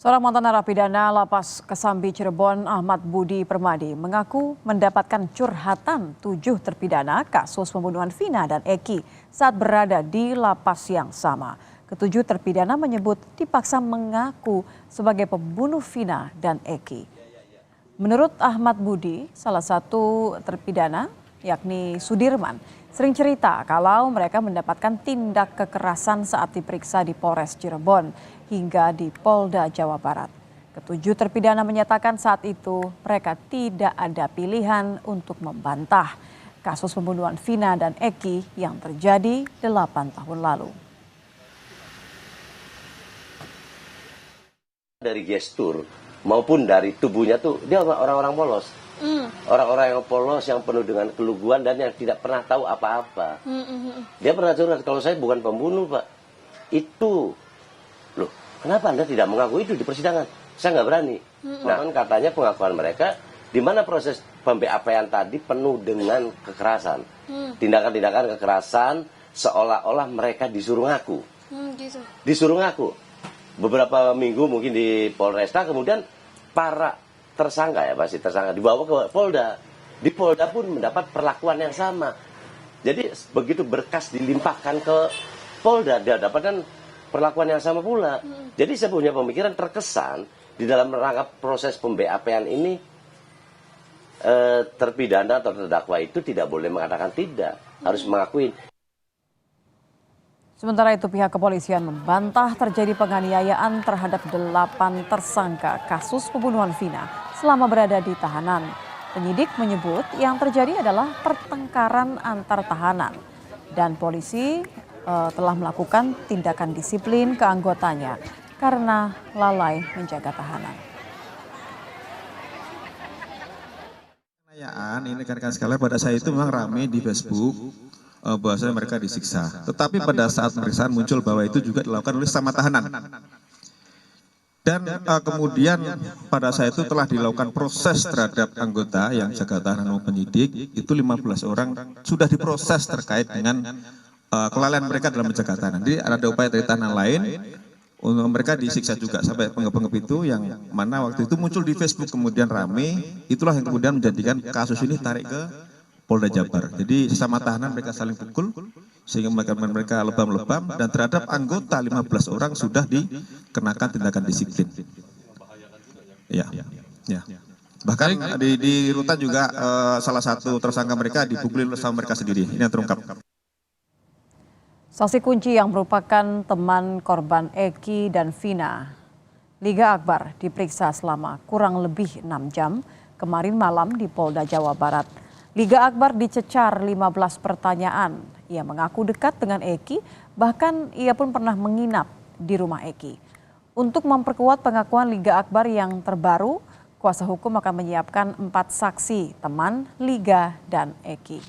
Seorang mantan narapidana Lapas Kesambi Cirebon, Ahmad Budi Permadi, mengaku mendapatkan curhatan 7 terpidana kasus pembunuhan Vina dan Eki saat berada di lapas yang sama. Ketujuh terpidana menyebut dipaksa mengaku sebagai pembunuh Vina dan Eki. Menurut Ahmad Budi, salah satu terpidana, yakni Sudirman, sering cerita kalau mereka mendapatkan tindak kekerasan saat diperiksa di Polres Cirebon hingga di Polda Jawa Barat. Ketujuh terpidana menyatakan saat itu mereka tidak ada pilihan untuk membantah kasus pembunuhan Vina dan Eki yang terjadi 8 tahun lalu. Dari gestur maupun dari tubuhnya tuh dia orang-orang polos. Orang-orang yang polos, yang penuh dengan keluguan dan yang tidak pernah tahu apa-apa. Dia pernah curhat, kalau saya bukan pembunuh, Pak. Itu, loh, kenapa Anda tidak mengaku itu di persidangan? Saya nggak berani. Nah, katanya pengakuan mereka, di mana proses pem-BAP-an tadi penuh dengan kekerasan. Tindakan-tindakan kekerasan, seolah-olah mereka disuruh ngaku. Gitu. Disuruh ngaku. Beberapa minggu mungkin di Polresta, kemudian para tersangka ya pasti tersangka dibawa ke Polda. Di Polda pun mendapat perlakuan yang sama. Jadi begitu berkas dilimpahkan ke Polda, dia dapatkan perlakuan yang sama pula. Jadi saya punya pemikiran terkesan di dalam rangka proses pem-BAP-an ini terpidana atau terdakwa itu tidak boleh mengatakan tidak, harus mengakui. Sementara itu pihak kepolisian membantah terjadi penganiayaan terhadap 8 tersangka kasus pembunuhan Vina selama berada di tahanan. Penyidik menyebut yang terjadi adalah pertengkaran antar tahanan dan polisi telah melakukan tindakan disiplin ke anggotanya karena lalai menjaga tahanan. Ini rekan-rekan sekalian, pada saat itu memang ramai di Facebook bahwasanya mereka disiksa. Tetapi pada saat pemeriksaan muncul bahwa itu juga dilakukan oleh sesama tahanan. Dan kemudian pada saat itu telah dilakukan proses terhadap anggota yang jaga tahanan maupun penyidik, itu 15 orang sudah diproses terkait dengan kelalaian mereka dalam menjaga tahanan. Jadi ada upaya dari tahanan lain, untuk mereka disiksa juga sampai penggep-penggep itu yang mana waktu itu muncul di Facebook kemudian rame, itulah yang kemudian menjadikan kasus ini tarik ke Polda Jabar. Jadi sesama tahanan mereka saling pukul sehingga mereka lebam-lebam dan terhadap anggota 15 orang sudah dikenakan tindakan disiplin. Ya. Bahkan di rutan juga salah satu tersangka mereka dipukuli sama mereka sendiri. Ini yang terungkap. Saksi kunci yang merupakan teman korban Eki dan Vina, Liga Akbar, diperiksa selama kurang lebih 6 jam kemarin malam di Polda Jawa Barat. Liga Akbar dicecar 15 pertanyaan. Ia mengaku dekat dengan Eki, bahkan ia pun pernah menginap di rumah Eki. Untuk memperkuat pengakuan Liga Akbar yang terbaru, kuasa hukum akan menyiapkan 4 saksi, teman, Liga, dan Eki.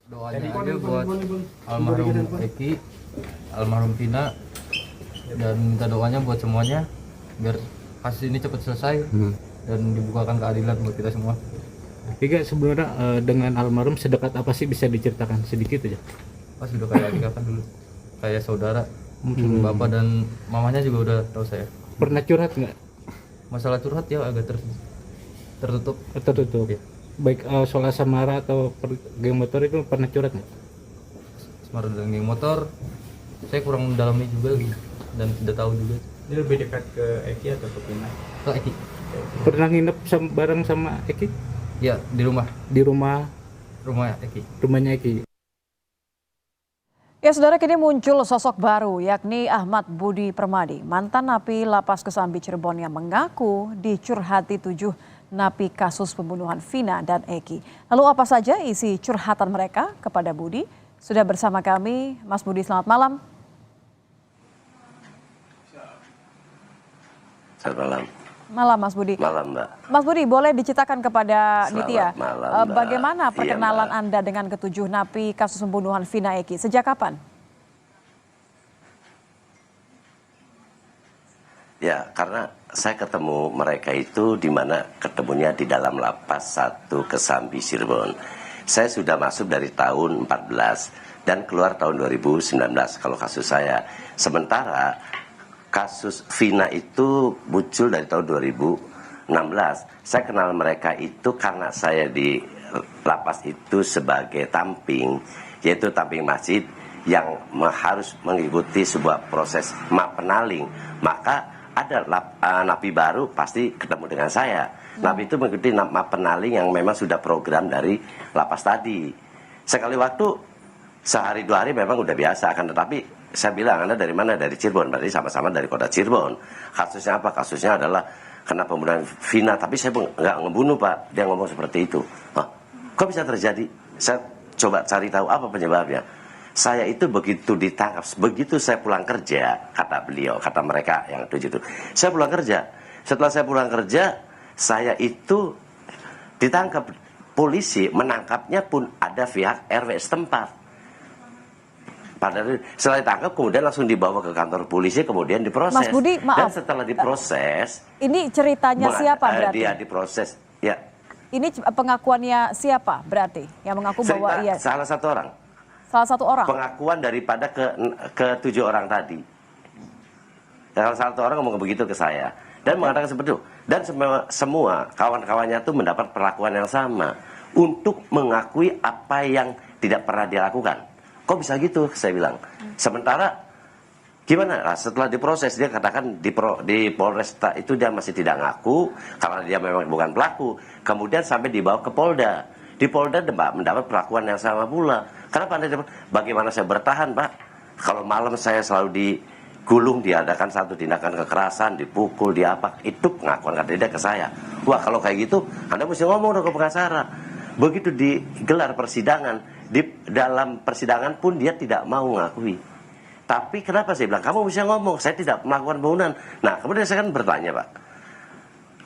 Doanya aja buat almarhum Eki, almarhum Vina, dan minta doanya buat semuanya biar kasus ini cepat selesai dan dibukakan keadilan buat kita semua. Tiga sebenarnya dengan almarhum sedekat apa sih, bisa diceritakan sedikit aja? Pas udah kayak adik kan dulu, kayak saudara. Bapak dan mamanya juga udah tahu saya. Pernah curhat nggak? Masalah curhat ya agak tertutup. Tertutup. Ya. Baik soal asmara atau geng motor itu pernah curhat nggak? Asmara dan geng motor, saya kurang mendalami juga dan tidak tahu juga. Dia lebih dekat ke Eki atau ke Vina? Ke Eki. Pernah nginep bareng sama Eki? Ya, di rumah. Di rumah Eki. Rumahnya Eki. Ya saudara, kini muncul sosok baru yakni Ahmad Budi Permadi, mantan napi Lapas Kesambi Cirebon yang mengaku dicurhati 7 napi kasus pembunuhan Vina dan Eki. Lalu apa saja isi curhatan mereka kepada Budi? Sudah bersama kami Mas Budi, selamat malam. Selamat malam. Malam Mas Budi. Malam, Mbak. Mas Budi, boleh diceritakan kepada Nitya malam, Mbak. bagaimana perkenalan Iya, Anda dengan ketujuh napi kasus pembunuhan Vina Eki? Sejak kapan? Ya, karena saya ketemu mereka itu di mana ketemunya di dalam Lapas 1 Kesambi Cirebon. Saya sudah masuk dari tahun 14 dan keluar tahun 2019 kalau kasus saya. Sementara kasus Vina itu muncul dari tahun 2016. Saya kenal mereka itu karena saya di lapas itu sebagai tamping, yaitu tamping masjid yang harus mengikuti sebuah proses mapenaling. Maka ada napi baru pasti ketemu dengan saya. Napi itu mengikuti mapenaling yang memang sudah program dari lapas tadi. Sekali waktu, sehari 2 hari memang udah biasa, akan tetapi saya bilang, Anda dari mana? Dari Cirebon. Berarti sama-sama dari kota Cirebon. Kasusnya apa? Kasusnya adalah kena pembunuhan Vina. Tapi saya nggak ngebunuh, Pak. Dia ngomong seperti itu. Kok bisa terjadi? Saya coba cari tahu apa penyebabnya. Saya itu begitu ditangkap, begitu saya pulang kerja, kata beliau, kata mereka yang 7 itu. Saya pulang kerja. Setelah saya pulang kerja, saya itu ditangkap. Polisi menangkapnya pun ada pihak RW setempat. Padahal setelah ditangkap kemudian langsung dibawa ke kantor polisi, kemudian diproses. Mas Budi, maaf. Dan setelah diproses, ini ceritanya siapa berarti? Dia diproses. Ya. Ini pengakuannya siapa berarti yang mengaku bahwa ia salah satu orang. Salah satu orang. Pengakuan daripada ke 7 orang tadi. Salah satu orang ngomong begitu ke saya dan mengatakan seperti itu. Dan semua kawan-kawannya itu mendapat perlakuan yang sama untuk mengakui apa yang tidak pernah dia lakukan. Kok bisa gitu? Saya bilang. Sementara gimana? Nah, setelah diproses dia katakan di Polresta itu dia masih tidak ngaku karena dia memang bukan pelaku. Kemudian sampai dibawa ke Polda. Di Polda mendapat perlakuan yang sama pula. Kenapa Anda dapat? Bagaimana saya bertahan, Pak? Kalau malam saya selalu digulung, diadakan satu tindakan kekerasan, dipukul, diapa, itu pengakuan kata dia ke saya. Wah, kalau kayak gitu Anda mesti ngomong dong ke pengacara. Begitu digelar persidangan, di dalam persidangan pun dia tidak mau ngakui. Tapi kenapa saya bilang, kamu bisa ngomong, saya tidak melakukan pembunuhan. Nah, kemudian saya kan bertanya, Pak,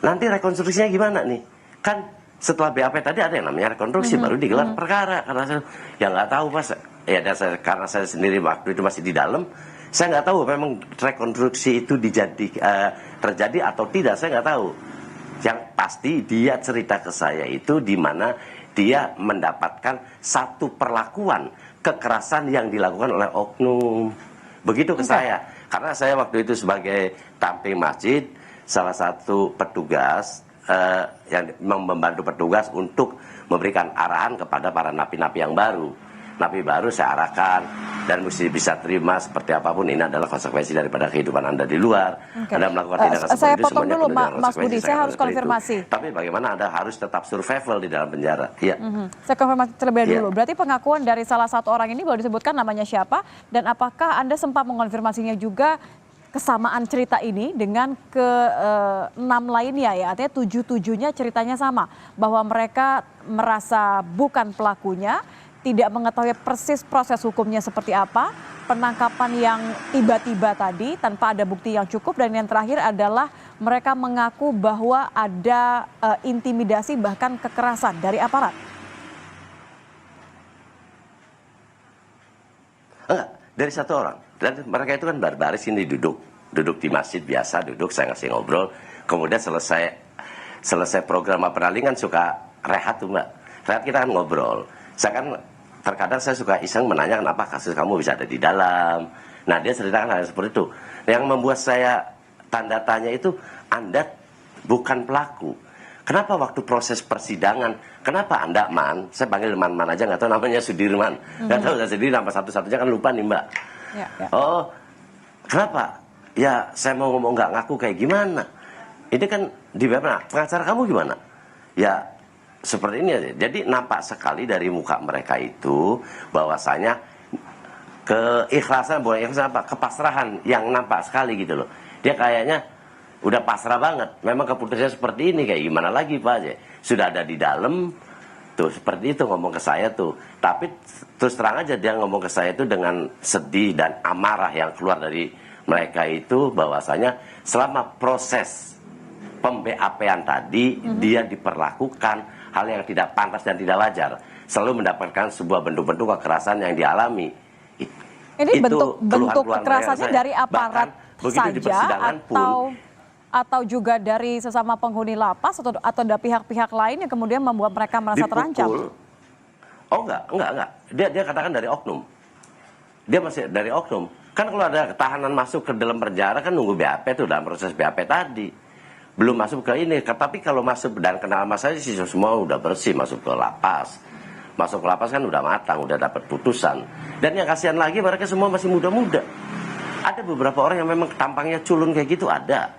nanti rekonstruksinya gimana nih? Kan setelah BAP tadi ada yang namanya rekonstruksi, baru digelar perkara. Karena saya yang nggak tahu, Pak, ya karena saya sendiri waktu itu masih di dalam, saya nggak tahu memang rekonstruksi itu terjadi atau tidak, saya nggak tahu. Yang pasti dia cerita ke saya itu di mana dia mendapatkan satu perlakuan kekerasan yang dilakukan oleh oknum. Begitu ke saya. Karena saya waktu itu sebagai tamping masjid, salah satu petugas yang membantu petugas untuk memberikan arahan kepada para napi-napi yang baru. Napi baru saya arahkan dan mesti bisa terima seperti apapun, ini adalah konsekuensi daripada kehidupan Anda di luar. Anda melakukan tindakan seperti saya itu, potong semuanya dulu, penuh dengan Mas konsekuensi. Budi, saya harus konfirmasi. Tapi bagaimana Anda harus tetap survival di dalam penjara? Iya. Saya konfirmasi terlebih dulu. Berarti pengakuan dari salah satu orang ini boleh disebutkan namanya siapa, dan apakah Anda sempat mengonfirmasinya juga kesamaan cerita ini dengan ke-6 lainnya ya, artinya 7-7-nya ceritanya sama, bahwa mereka merasa bukan pelakunya, tidak mengetahui persis proses hukumnya seperti apa, penangkapan yang tiba-tiba tadi tanpa ada bukti yang cukup, dan yang terakhir adalah mereka mengaku bahwa ada intimidasi bahkan kekerasan dari aparat. Enggak, dari satu orang. Dan mereka itu kan baris ini duduk di masjid biasa, saya ngasih ngobrol. Kemudian selesai program penalingan suka rehat tuh, Mbak. Rehat kita kan ngobrol. Terkadang saya suka iseng menanya kenapa kasus kamu bisa ada di dalam. Nah, dia ceritakan hal seperti itu. Yang membuat saya tanda tanya itu, Anda bukan pelaku. Kenapa waktu proses persidangan, kenapa Anda, Man, saya panggil Man aja, nggak tahu namanya Sudirman. Nggak tahu, saya sendiri nama satu-satunya kan lupa nih, Mbak. Ya. Oh, kenapa? Ya, saya mau ngomong nggak ngaku kayak gimana? Ini kan di mana? Pengacara kamu gimana? Ya, seperti ini aja. Jadi nampak sekali dari muka mereka itu bahwasanya keikhlasan, bukan ikhlasan apa, kepasrahan yang nampak sekali gitu loh. Dia kayaknya udah pasrah banget. Memang keputusannya seperti ini, kayak gimana lagi, Pak aja. Sudah ada di dalam tuh seperti itu ngomong ke saya tuh. Tapi terus terang aja dia ngomong ke saya itu dengan sedih dan amarah yang keluar dari mereka itu, bahwasanya selama proses pem-BAP-an tadi dia diperlakukan hal yang tidak pantas dan tidak wajar, selalu mendapatkan sebuah bentuk-bentuk kekerasan yang dialami. Ini bentuk kekerasannya dari aparat saja atau juga dari sesama penghuni lapas atau ada pihak-pihak lain yang kemudian membuat mereka merasa terancam? Oh enggak. Dia katakan dari oknum. Dia masih dari oknum. Kan kalau ada tahanan masuk ke dalam penjara kan nunggu BAP tuh, dalam proses BAP tadi. Belum masuk ke ini. Tapi kalau masuk dan kenal sama saya sih semua udah bersih masuk ke lapas. Masuk ke lapas kan udah matang, udah dapat putusan. Dan yang kasihan lagi mereka semua masih muda-muda. Ada beberapa orang yang memang tampangnya culun kayak gitu, ada.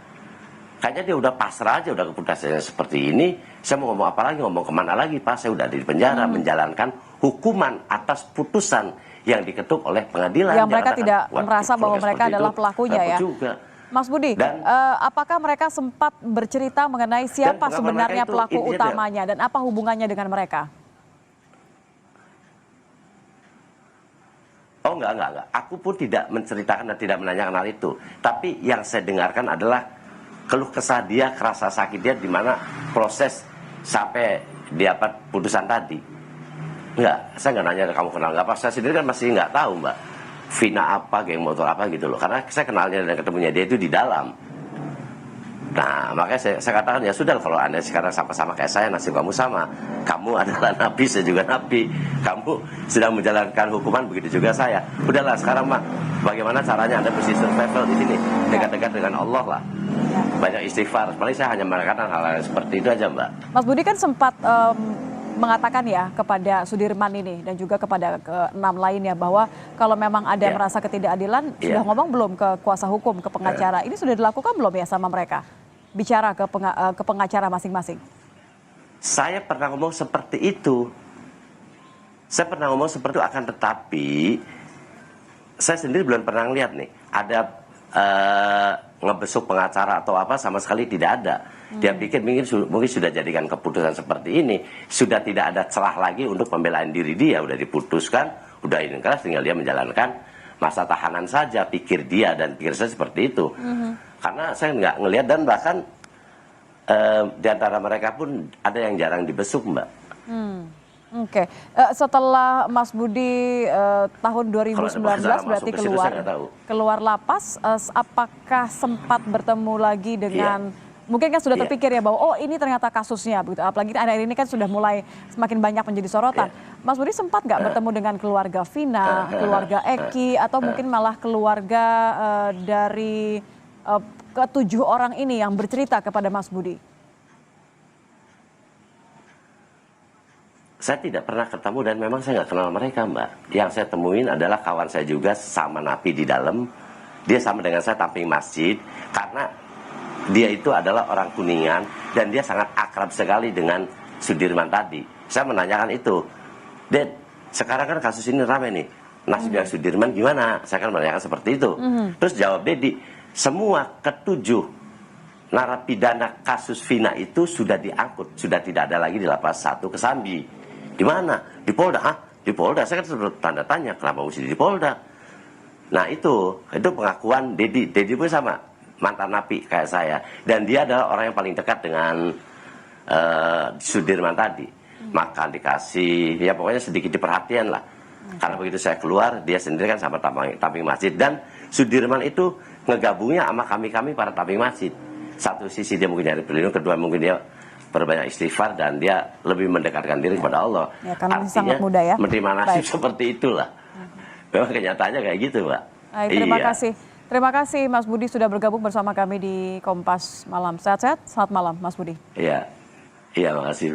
Kayaknya dia udah pasrah aja, udah keputusannya seperti ini. Saya mau ngomong apa lagi, ngomong kemana lagi, Pak? Saya udah di penjara menjalankan hukuman atas putusan yang diketuk oleh pengadilan. Yang mereka tidak merasa bahwa mereka adalah pelakunya ya. Juga. Mas Budi, apakah mereka sempat bercerita mengenai siapa sebenarnya pelaku utamanya dan apa hubungannya dengan mereka? Oh enggak. Aku pun tidak menceritakan dan tidak menanyakan hal itu. Tapi yang saya dengarkan adalah keluh kesah dia, kerasa sakit dia di mana proses sampai dapat putusan tadi. Enggak, saya nggak nanya kamu kenal nggak apa. Saya sendiri kan masih nggak tahu Mbak. Vina apa, geng motor apa gitu loh. Karena saya kenalnya dan ketemunya dia itu di dalam. Nah, makanya saya katakan ya sudah, kalau Anda sekarang sama-sama kayak saya, nasib kamu sama. Kamu adalah nabi, saya juga nabi. Kamu sedang menjalankan hukuman, begitu juga saya. Udahlah sekarang mah, bagaimana caranya Anda mesti survival di sini, dekat-dekat dengan Allah lah. Banyak istighfar. Paling saya hanya mengatakan hal-hal seperti itu aja Mbak. Mas Budi kan sempat mengatakan ya kepada Sudirman ini dan juga kepada ke-6 lainnya bahwa kalau memang ada merasa ketidakadilan, sudah ngomong belum ke kuasa hukum, ke pengacara? Ini sudah dilakukan belum ya sama mereka? Bicara ke pengacara masing-masing. Saya pernah ngomong seperti itu. Saya pernah ngomong seperti itu, akan tetapi saya sendiri belum pernah lihat nih ada ngebesuk pengacara atau apa, sama sekali tidak ada. Dia pikir mungkin sudah jadikan keputusan seperti ini, sudah tidak ada celah lagi untuk pembelaan diri dia, udah diputuskan, udah ini keras, tinggal dia menjalankan masa tahanan saja, pikir dia dan pikir saya seperti itu. Karena saya nggak ngelihat, dan bahkan di antara mereka pun ada yang jarang dibesuk Mbak. Oke. Setelah Mas Budi tahun 2019 berarti keluar lapas, apakah sempat bertemu lagi dengan, mungkin kan sudah terpikir ya bahwa oh ini ternyata kasusnya begitu, apalagi akhir ini kan sudah mulai semakin banyak menjadi sorotan. Mas Budi sempat nggak bertemu dengan keluarga Vina, keluarga Eki, atau mungkin malah keluarga dari ke-7 orang ini yang bercerita kepada Mas Budi? Saya tidak pernah ketemu dan memang saya nggak kenal mereka Mbak. Yang saya temuin adalah kawan saya juga sama napi di dalam. Dia sama dengan saya tamping masjid, karena dia itu adalah orang Kuningan dan dia sangat akrab sekali dengan Sudirman tadi. Saya menanyakan itu, Ded, sekarang kan kasus ini ramai nih, nasib yang Sudirman gimana? Saya kan menanyakan seperti itu. Terus jawab Dedi, semua ke-7 narapidana kasus Vina itu sudah diangkut, sudah tidak ada lagi di lapas 1 Kesambi. Di mana? Di Polda. Hah? Di Polda. Saya kan sudah tanda tanya kenapa mesti di Polda. Nah itu pengakuan Dedi. Dedi pun sama, mantan napi kayak saya, dan dia adalah orang yang paling dekat dengan Sudirman tadi. Makan dikasih, ya pokoknya sedikit diperhatian lah. Karena begitu saya keluar, dia sendiri kan sama tamping masjid, dan Sudirman itu ngegabungnya sama kami para tamping masjid. Satu sisi dia mungkin nyari pelindung, kedua mungkin dia berbanyak istighfar, dan dia lebih mendekatkan diri kepada Allah. Ya, karena artinya sangat muda ya. menerima nasib seperti itulah. Memang kenyataannya kayak gitu Mbak. Baik, terima kasih. Terima kasih Mas Budi sudah bergabung bersama kami di Kompas Malam. Sehat-sehat, selamat malam Mas Budi. Iya, makasih.